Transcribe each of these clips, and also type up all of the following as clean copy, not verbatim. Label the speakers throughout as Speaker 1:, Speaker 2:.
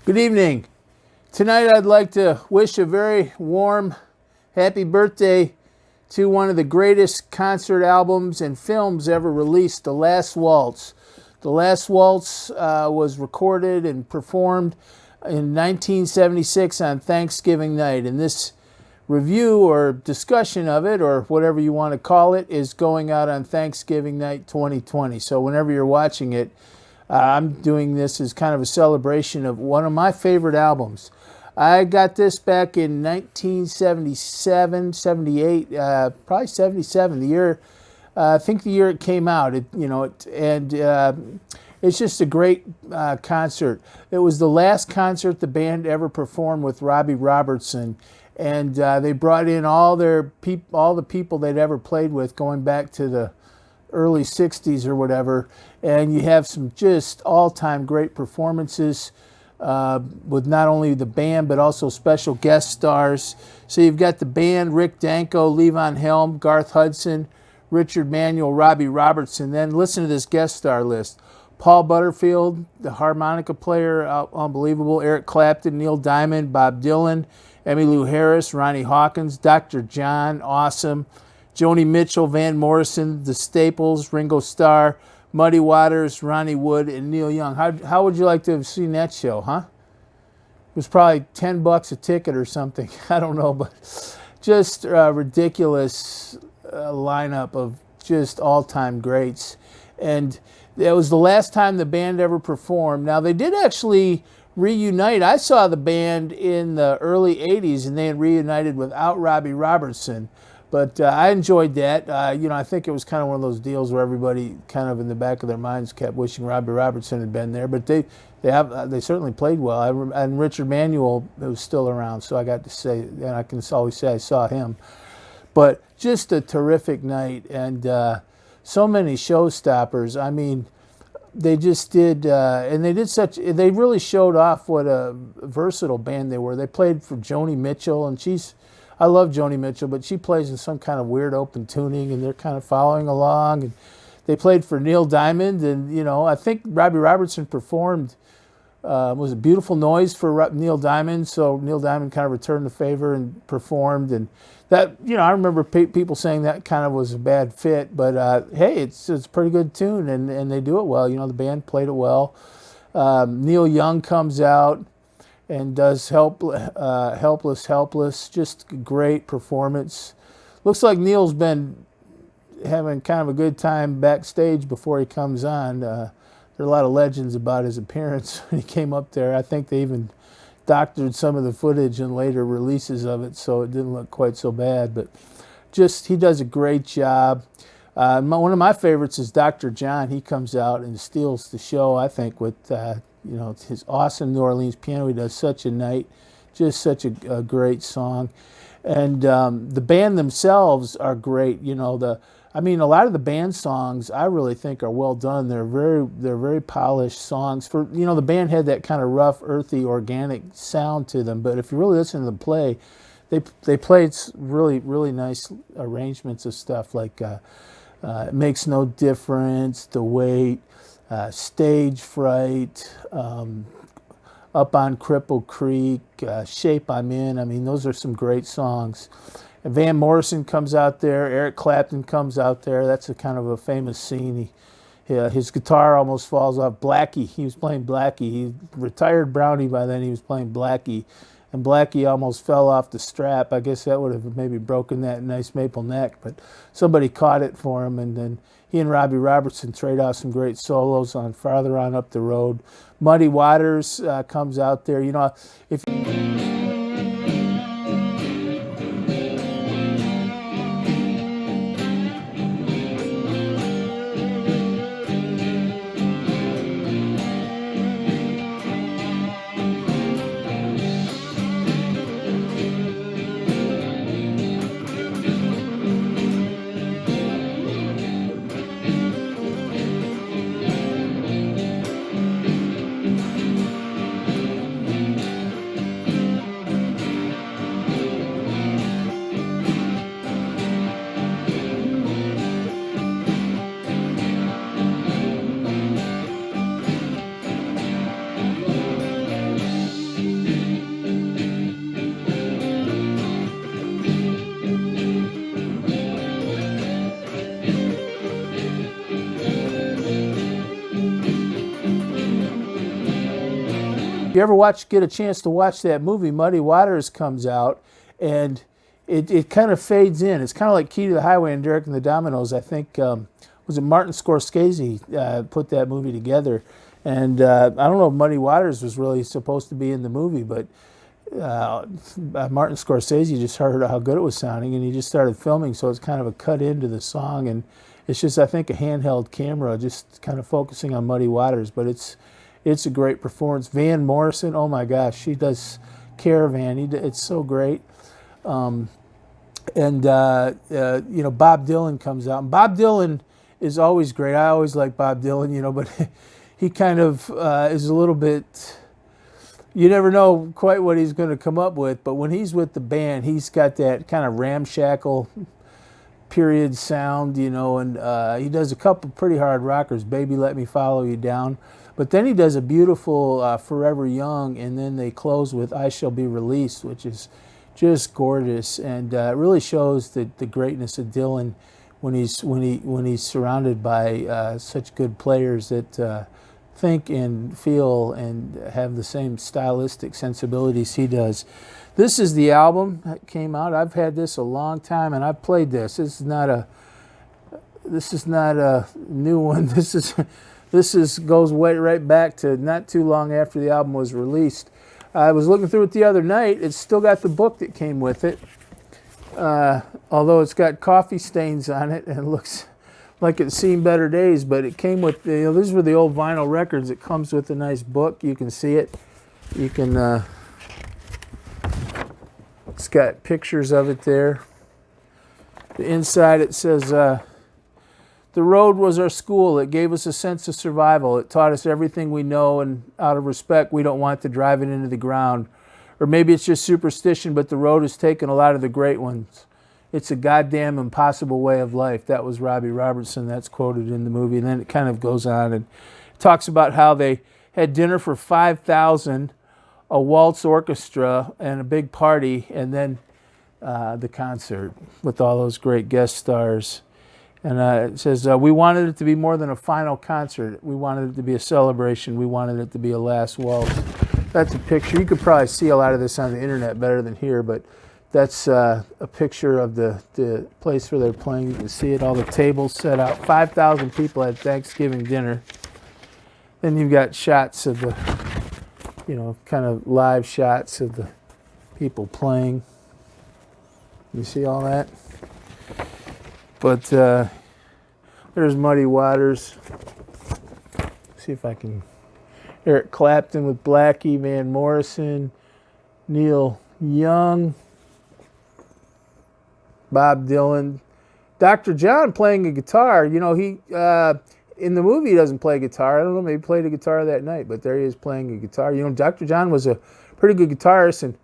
Speaker 1: Good evening. Tonight I'd like to wish a very warm happy birthday to one of the greatest concert albums and films ever released, The Last Waltz. The Last Waltz was recorded and performed in 1976 on Thanksgiving night, and this review or discussion of it, or whatever you want to call it, is going out on Thanksgiving night 2020. So whenever you're watching it, I'm doing this as kind of a celebration of one of my favorite albums. I got this back in 1977, 78, probably 77, the year, I think the year it came out. It's just a great concert. It was the last concert the band ever performed with Robbie Robertson, and they brought in all the people they'd ever played with, going back to the early 60s or whatever, and you have some just all-time great performances with not only the band but also special guest stars. So you've got the band: Rick Danko, Levon, Helm, Garth Hudson, Richard Manuel, Robbie Robertson. Then listen to this guest star list: Paul Butterfield, the harmonica player, unbelievable; Eric Clapton, Neil Diamond, Bob Dylan, Emmylou Harris, Ronnie Hawkins, Dr. John, awesome; Joni Mitchell, Van Morrison, The Staples, Ringo Starr, Muddy Waters, Ronnie Wood, and Neil Young. How would you like to have seen that show, huh? It was probably $10 a ticket or something. I don't know, but just a ridiculous lineup of just all-time greats. And it was the last time the band ever performed. Now, they did actually reunite. I saw the band in the early 80s, and they had reunited without Robbie Robertson. But I enjoyed that. I think it was kind of one of those deals where everybody kind of in the back of their minds kept wishing Robbie Robertson had been there. But they certainly played well. And Richard Manuel was still around, so I got to say, and I can always say I saw him. But just a terrific night, and so many showstoppers. I mean, they just did, and they really showed off what a versatile band they were. They played for Joni Mitchell, and I love Joni Mitchell, but she plays in some kind of weird open tuning, and they're kind of following along. And they played for Neil Diamond, and I think Robbie Robertson performed was a Beautiful Noise for Neil Diamond, so Neil Diamond kind of returned the favor and performed. And that, I remember people saying that kind of was a bad fit, but hey, it's a pretty good tune, and they do it well. The band played it well. Neil Young comes out and does Helpless, Helpless. Just a great performance. Looks like Neil's been having kind of a good time backstage before he comes on. There are a lot of legends about his appearance when he came up there. I think they even doctored some of the footage in later releases of it, so it didn't look quite so bad. But he does a great job. One of my favorites is Dr. John. He comes out and steals the show, I think, with his awesome New Orleans piano. He does such a night, just such a great song. And the band themselves are great. A lot of the band songs I really think are well done. They're very polished songs. The band had that kind of rough, earthy, organic sound to them. But if you really listen to them play, they played really, really nice arrangements of stuff like It Makes No Difference, The Wait, Stage Fright, Up on Cripple Creek, Shape I'm In. Those are some great songs. And Van Morrison comes out there. Eric Clapton comes out there. That's a kind of a famous scene. His guitar almost falls off. Blackie, he was playing Blackie. He retired Brownie by then. He was playing Blackie. And Blackie almost fell off the strap. I guess that would have maybe broken that nice maple neck. But somebody caught it for him, and then he and Robbie Robertson trade out some great solos on Farther On Up the Road. Muddy Waters comes out there. If If you ever get a chance to watch that movie, Muddy Waters comes out, and it kind of fades in. It's kind of like Key to the Highway and Derek and the Dominoes. I think, was it Martin Scorsese put that movie together. And I don't know if Muddy Waters was really supposed to be in the movie, but Martin Scorsese just heard how good it was sounding, and he just started filming, so it's kind of a cut into the song, and it's just, I think, a handheld camera just kind of focusing on Muddy Waters, but it's a great performance. Van Morrison, oh my gosh, she does Caravan. It's so great. Bob Dylan comes out. And Bob Dylan is always great. I always like Bob Dylan, but he kind of is a little bit, you never know quite what he's going to come up with, but when he's with the band, he's got that kind of ramshackle period sound, and he does a couple pretty hard rockers, Baby Let Me Follow You Down, but then he does a beautiful Forever Young, and then they close with I Shall Be Released, which is just gorgeous, and it really shows the greatness of Dylan when he's surrounded by such good players that think and feel and have the same stylistic sensibilities he does. This is the album that came out. I've had this a long time, and I've played this. This is not a new one. This goes right back to not too long after the album was released. I was looking through it the other night. It's still got the book that came with it, although it's got coffee stains on it and it looks like it's seen better days, but it came with, these were the old vinyl records. It comes with a nice book. You can see it. You can, it's got pictures of it there. The inside it says, the road was our school. It gave us a sense of survival. It taught us everything we know, and out of respect, we don't want to drive it into the ground. Or maybe it's just superstition, but the road has taken a lot of the great ones. It's a goddamn impossible way of life. That was Robbie Robertson. That's quoted in the movie. And then it kind of goes on and talks about how they had dinner for 5,000, a waltz orchestra, and a big party, and then the concert with all those great guest stars. And it says, we wanted it to be more than a final concert. We wanted it to be a celebration. We wanted it to be a last waltz. That's a picture. You could probably see a lot of this on the internet better than here, but that's a picture of the place where they're playing. You can see it, all the tables set out. 5,000 people at Thanksgiving dinner. Then you've got shots of the, kind of live shots of the people playing. You see all that? But there's Muddy Waters. See if I can. Eric Clapton with Blackie, Van Morrison, Neil Young, Bob Dylan, Dr. John playing a guitar. He in the movie he doesn't play guitar. I don't know, maybe he played a guitar that night, but there he is playing a guitar. Dr. John was a pretty good guitarist, and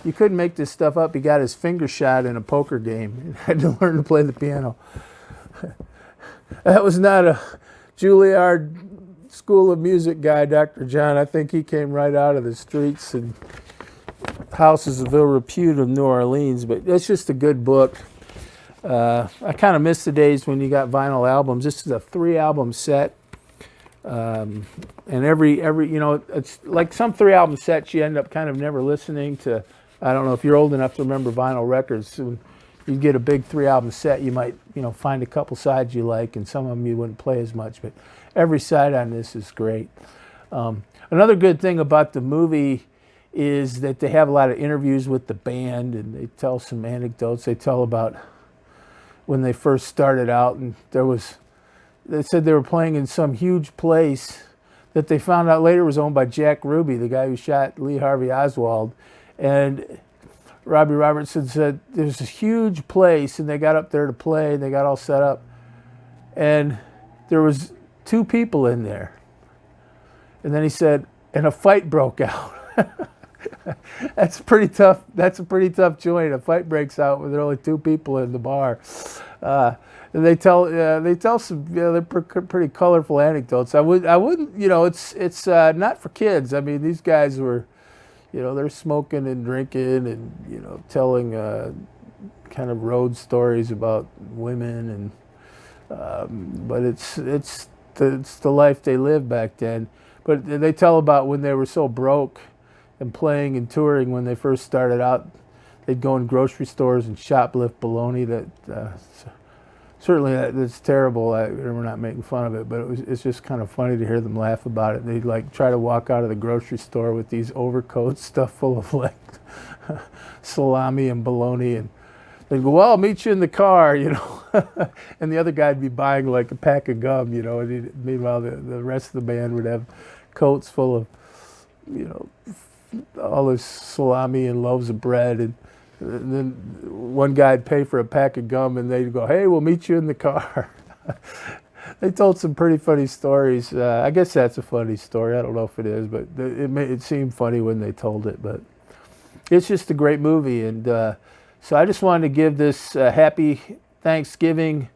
Speaker 1: you couldn't make this stuff up. He got his finger shot in a poker game and had to learn to play the piano. That was not a Juilliard School of Music guy, Dr. John. I think he came right out of the streets and houses of ill repute of New Orleans, but it's just a good book. I kind of miss the days when you got vinyl albums. This is a 3-album set, and every it's like some 3-album sets you end up kind of never listening to. I don't know if you're old enough to remember vinyl records. So you'd get a big 3-album set, you might find a couple sides you like, and some of them you wouldn't play as much, but every side on this is great. Another good thing about the movie is that they have a lot of interviews with the band, and they tell some anecdotes. They tell about when they first started out, and they said they were playing in some huge place that they found out later was owned by Jack Ruby, the guy who shot Lee Harvey Oswald. And Robbie Robertson said there's a huge place, and they got up there to play, and they got all set up, and there was 2 people in there. And then he said, and a fight broke out. That's pretty tough. That's a pretty tough joint. A fight breaks out when there are only 2 people in the bar. And they tell some they're pretty colorful anecdotes. I wouldn't it's not for kids. I mean, these guys were they're smoking and drinking and telling kind of road stories about women, and but it's the life they lived back then. But they tell about when they were so broke and playing and touring when they first started out. They'd go in grocery stores and shoplift bologna. Certainly that's terrible. We're not making fun of it, but it's just kind of funny to hear them laugh about it. They'd like try to walk out of the grocery store with these overcoats stuffed full of like salami and bologna, and they'd go, "Well, I'll meet you in the car," you know. And the other guy'd be buying like a pack of gum, you know. And meanwhile, the rest of the band would have coats full of, you know, all this salami and loaves of bread, and then one guy'd pay for a pack of gum, and they'd go, "Hey, we'll meet you in the car." They told some pretty funny stories. I guess that's a funny story. I don't know if it is, but it seemed funny when they told it. But it's just a great movie, and so I just wanted to give this happy Thanksgiving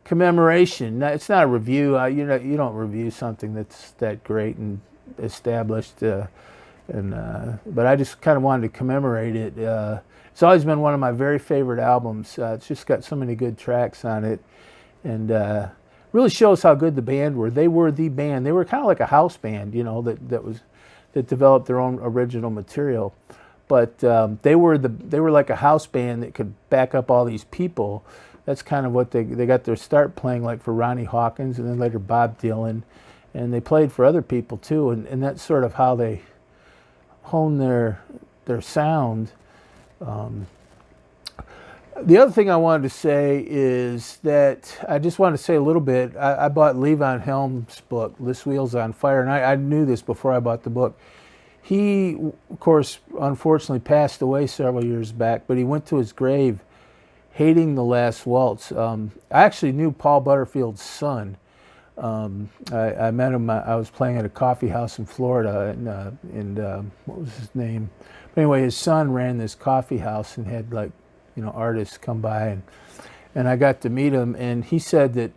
Speaker 1: commemoration. Now, it's not a review. You don't review something that's that great and established. But I just kind of wanted to commemorate it. It's always been one of my very favorite albums. It's just got so many good tracks on it, and really shows how good the band were. They were the band. They were kind of like a house band, you know, that developed their own original material. But they were like a house band that could back up all these people. That's kind of what they got their start playing, like for Ronnie Hawkins and then later Bob Dylan, and they played for other people too. And that's sort of how they honed their sound. The other thing I wanted to say is that I just wanted to say a little bit. I bought Levon Helm's book, This Wheel's on Fire, and I knew this before I bought the book. He, of course, unfortunately passed away several years back, but he went to his grave hating the last waltz. I actually knew Paul Butterfield's son. I met him. I was playing at a coffee house in Florida, and what was his name? But anyway, his son ran this coffee house and had, like, you know, artists come by, and I got to meet him, and he said that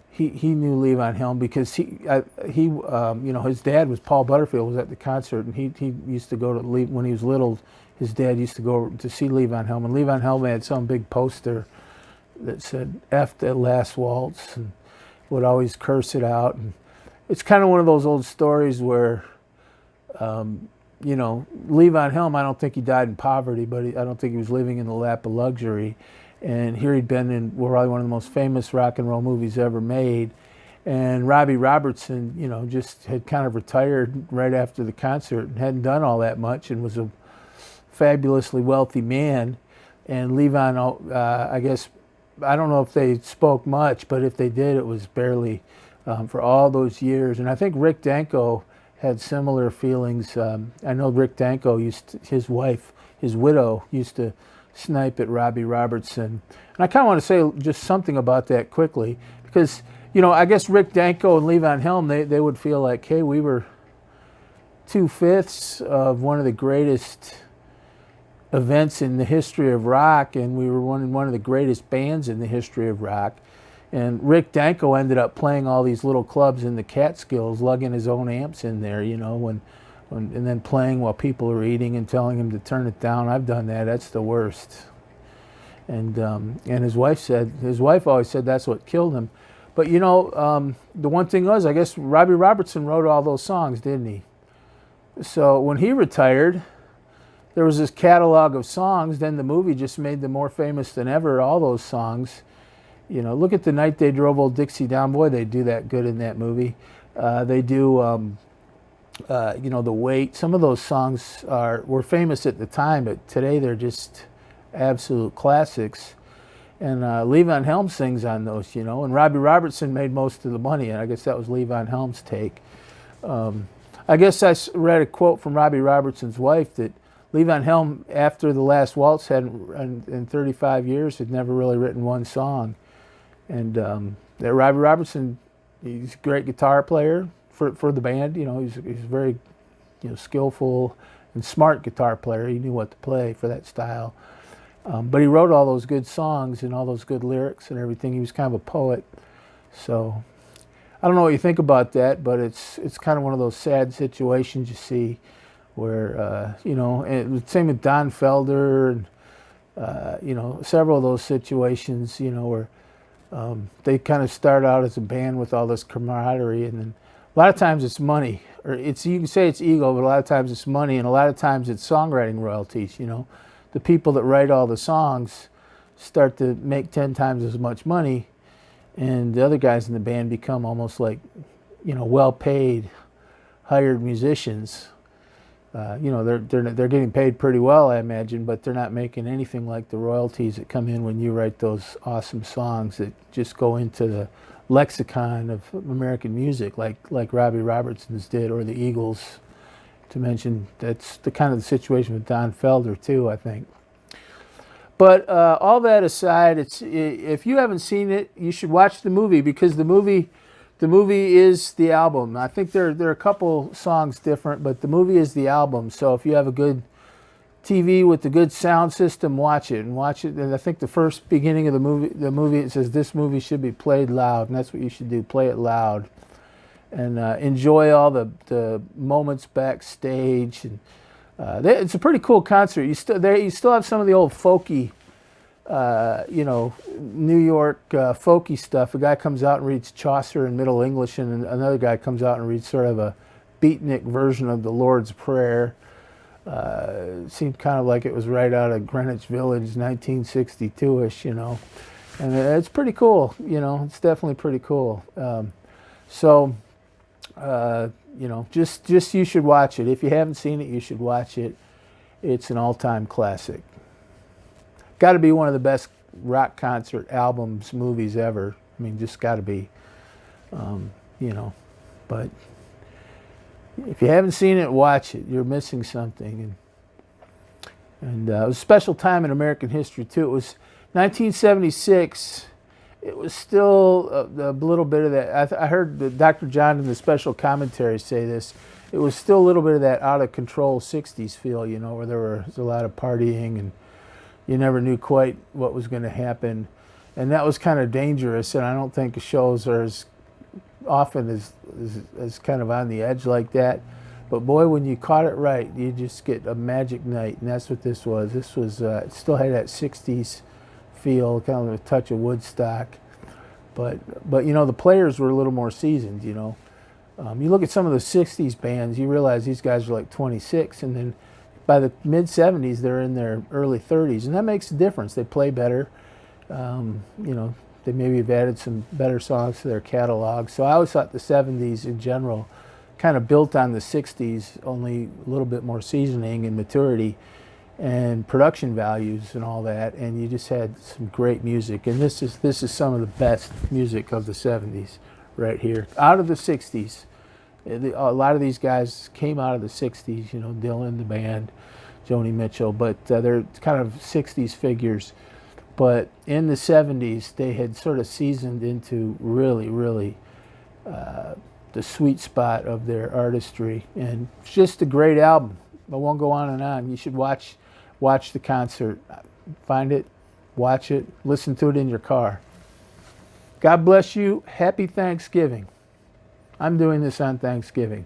Speaker 1: he knew Levon Helm because he you know, his dad was Paul Butterfield, was at the concert, and he used to go to when he was little. His dad used to go to see Levon Helm, and Levon Helm had some big poster that said "F the last waltz," and would always curse it out. And it's kind of one of those old stories where, you know, Levon Helm, I don't think he died in poverty, but I don't think he was living in the lap of luxury. And here he'd been in probably one of the most famous rock and roll movies ever made. And Robbie Robertson, you know, just had kind of retired right after the concert and hadn't done all that much and was a fabulously wealthy man. And Levon, I guess, I don't know if they spoke much, but if they did, it was barely for all those years. And I think Rick Danko had similar feelings. I know Rick Danko his widow used to snipe at Robbie Robertson. And I kind of want to say just something about that quickly, because, you know, I guess Rick Danko and Levon Helm, they would feel like, hey, we were 2/5 of one of the greatest events in the history of rock, and we were one of the greatest bands in the history of rock. And Rick Danko ended up playing all these little clubs in the Catskills, lugging his own amps in there, you know, and then playing while people are eating and telling him to turn it down. I've done that. That's the worst. And his wife always said that's what killed him. But, you know, the one thing was, I guess Robbie Robertson wrote all those songs, didn't he? So when he retired, there was this catalog of songs. Then the movie just made them more famous than ever, all those songs. You know, look at The Night They Drove Old Dixie Down. Boy, they do that good in that movie. They do, you know, The Weight. Some of those songs were famous at the time, but today they're just absolute classics. And Levon Helm sings on those, you know, and Robbie Robertson made most of the money, and I guess that was Levon Helm's take. I guess I read a quote from Robbie Robertson's wife that Levon Helm, after The Last Waltz, in 35 years, had never really written one song. And that Robbie Robertson, he's a great guitar player for the band. You know, he's very, you know, skillful and smart guitar player. He knew what to play for that style. But he wrote all those good songs and all those good lyrics and everything. He was kind of a poet. So I don't know what you think about that, but it's kind of one of those sad situations you see where, you know, and same with Don Felder and, you know, several of those situations, you know, where they kind of start out as a band with all this camaraderie, and then a lot of times it's money. or it's, you can say it's ego, but a lot of times it's money, and a lot of times it's songwriting royalties. You know, the people that write all the songs start to make 10 times as much money, and the other guys in the band become almost like, you know, well-paid, hired musicians. You know, they're getting paid pretty well, I imagine, but they're not making anything like the royalties that come in when you write those awesome songs that just go into the lexicon of American music, like Robbie Robertson's did, or the Eagles, to mention. That's the kind of the situation with Don Felder too, I think. But all that aside, if you haven't seen it, you should watch the movie, because the movie is the album. I think there are a couple songs different, but the movie is the album. So if you have a good TV with a good sound system, watch it. And I think the first beginning of the movie, it says this movie should be played loud, and that's what you should do. Play it loud, and enjoy all the moments backstage. And it's a pretty cool concert. You still have some of the old folky, you know, New York folky stuff. A guy comes out and reads Chaucer in Middle English, and another guy comes out and reads sort of a beatnik version of the Lord's Prayer. It seemed kind of like it was right out of Greenwich Village, 1962-ish, you know. And it's pretty cool, you know. It's definitely pretty cool. You know, just you should watch it. If you haven't seen it, you should watch it. It's an all-time classic. Got to be one of the best rock concert albums, movies ever. I mean, just got to be, you know. But if you haven't seen it, watch it. You're missing something. And it was a special time in American history, too. It was 1976. It was still a little bit of that. I heard Dr. John in the special commentary say this. It was still a little bit of that out-of-control 60s feel, you know, where there was a lot of partying, and you never knew quite what was going to happen. And that was kind of dangerous, and I don't think shows are as often as kind of on the edge like that. But boy, when you caught it right, you just get a magic night, and that's what this was. This was it still had that 60s feel, kind of a touch of Woodstock. But you know, the players were a little more seasoned, you know. You look at some of the 60s bands, you realize these guys are like 26, and then by the mid-70s, they're in their early 30s, and that makes a difference. They play better. You know, they maybe have added some better songs to their catalog. So I always thought the 70s in general kind of built on the 60s, only a little bit more seasoning and maturity and production values and all that, and you just had some great music. And this is some of the best music of the 70s right here. Out of the 60s, a lot of these guys came out of the 60s, you know, Dylan, the band, Joni Mitchell, but they're kind of 60s figures. But in the 70s, they had sort of seasoned into really, really the sweet spot of their artistry. And it's just a great album. I won't go on and on. You should watch the concert. Find it, watch it, listen to it in your car. God bless you. Happy Thanksgiving. I'm doing this on Thanksgiving.